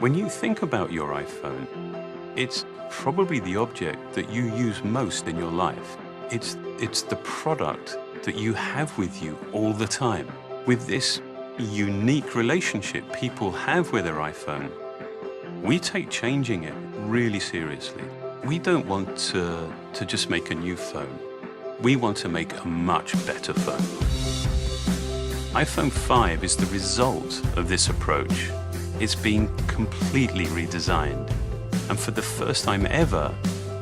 When you think about your iPhone, it's probably the object that you use most in your life. It's the product that you have with you all the time. With this unique relationship people have with their iPhone, we take changing it really seriously. We don't want to just make a new phone. We want to make a much better phone. iPhone 5 is the result of this approach. It's been completely redesigned. And for the first time ever,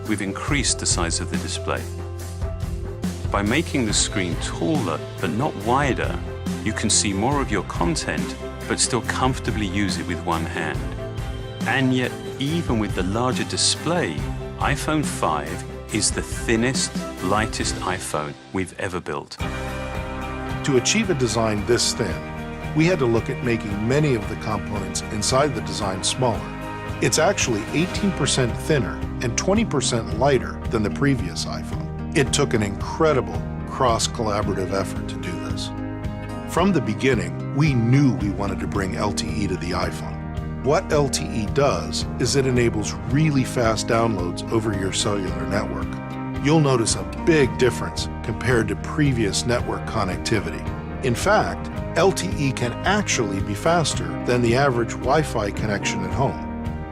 we've increased the size of the display. By making the screen taller but not wider, you can see more of your content but still comfortably use it with one hand. And yet, even with the larger display, iPhone 5 is the thinnest, lightest iPhone we've ever built. To achieve a design this thin, we had to look at making many of the components inside the design smaller. It's actually 18% thinner and 20% lighter than the previous iPhone. It took an incredible cross-collaborative effort to do this. From the beginning, we knew we wanted to bring LTE to the iPhone. What LTE does is it enables really fast downloads over your cellular network. You'll notice a big difference compared to previous network connectivity. In fact, LTE can actually be faster than the average Wi-Fi connection at home.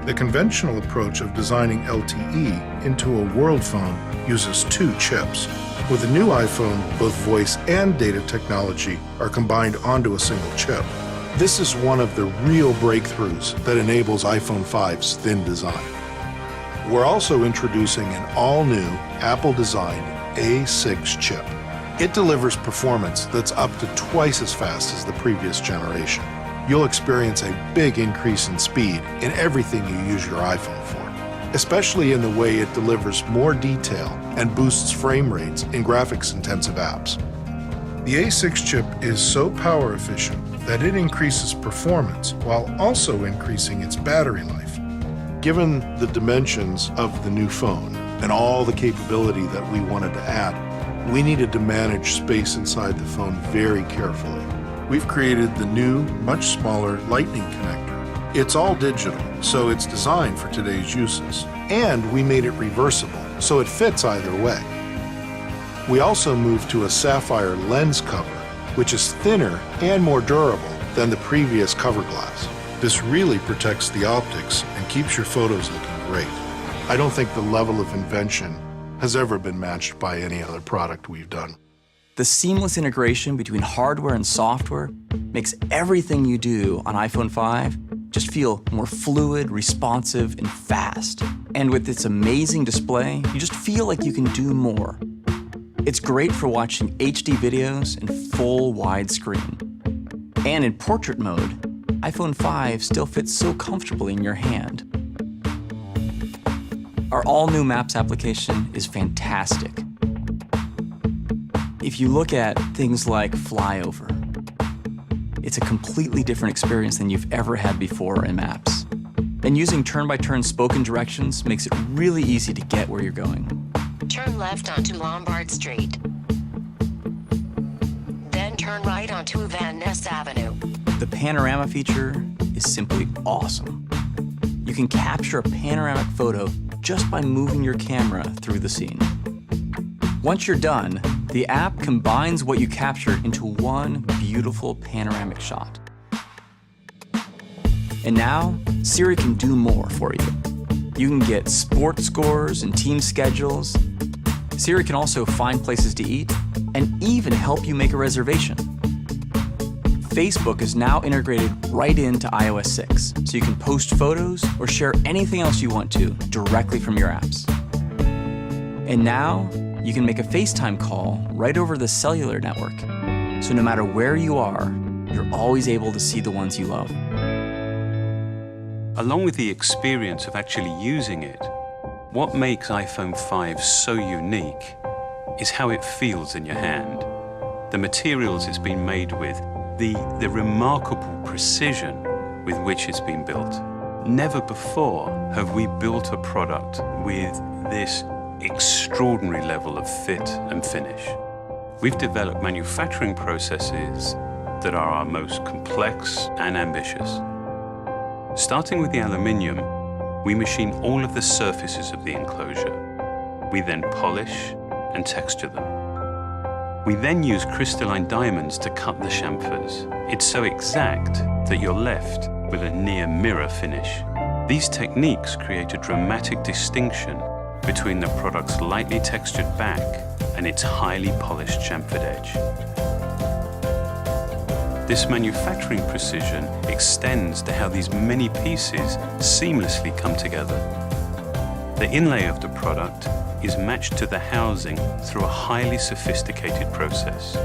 The conventional approach of designing LTE into a world phone uses two chips. With the new iPhone, both voice and data technology are combined onto a single chip. This is one of the real breakthroughs that enables iPhone 5's thin design. We're also introducing an all-new Apple-designed A6 chip. It delivers performance that's up to twice as fast as the previous generation. You'll experience a big increase in speed in everything you use your iPhone for, especially in the way it delivers more detail and boosts frame rates in graphics-intensive apps. The A6 chip is so power efficient that it increases performance while also increasing its battery life. Given the dimensions of the new phone and all the capability that we wanted to add, we needed to manage space inside the phone very carefully. We've created the new, much smaller Lightning connector. It's all digital, so it's designed for today's uses. And we made it reversible, so it fits either way. We also moved to a sapphire lens cover, which is thinner and more durable than the previous cover glass. This really protects the optics and keeps your photos looking great. I don't think the level of invention has ever been matched by any other product we've done. The seamless integration between hardware and software makes everything you do on iPhone 5 just feel more fluid, responsive, and fast. And with its amazing display, you just feel like you can do more. It's great for watching HD videos in full widescreen. And in portrait mode, iPhone 5 still fits so comfortably in your hand. Our all-new Maps application is fantastic. If you look at things like Flyover, it's a completely different experience than you've ever had before in Maps. And using turn-by-turn spoken directions makes it really easy to get where you're going. Turn left onto Lombard Street. Then turn right onto Van Ness Avenue. The panorama feature is simply awesome. You can capture a panoramic photo just by moving your camera through the scene. Once you're done, the app combines what you captured into one beautiful panoramic shot. And now, Siri can do more for you. You can get sports scores and team schedules. Siri can also find places to eat and even help you make a reservation. Facebook is now integrated right into iOS 6, so you can post photos or share anything else you want to directly from your apps. And now, you can make a FaceTime call right over the cellular network, so no matter where you are, you're always able to see the ones you love. Along with the experience of actually using it, what makes iPhone 5 so unique is how it feels in your hand. The materials it's been made with, the remarkable precision with which it's been built. Never before have we built a product with this extraordinary level of fit and finish. We've developed manufacturing processes that are our most complex and ambitious. Starting with the aluminium, we machine all of the surfaces of the enclosure. We then polish and texture them. We then use crystalline diamonds to cut the chamfers. It's so exact that you're left with a near mirror finish. These techniques create a dramatic distinction between the product's lightly textured back and its highly polished chamfered edge. This manufacturing precision extends to how these many pieces seamlessly come together. The inlay of the product is matched to the housing through a highly sophisticated process.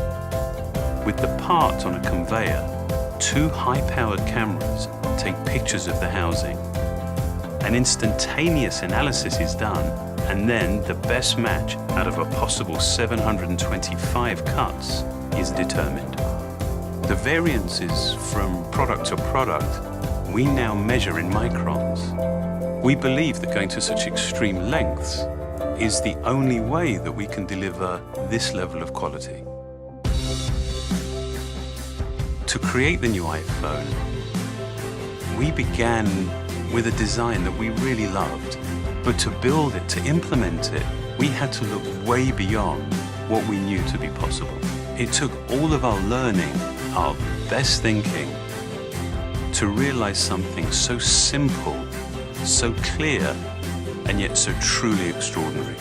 With the part on a conveyor, 2 high-powered cameras take pictures of the housing. An instantaneous analysis is done, and then the best match out of a possible 725 cuts is determined. The variances from product to product we now measure in microns. We believe that going to such extreme lengths is the only way that we can deliver this level of quality. To create the new iPhone, we began with a design that we really loved, but to build it, to implement it, we had to look way beyond what we knew to be possible. It took all of our learning, our best thinking, to realize something so simple, so clear, and yet so truly extraordinary.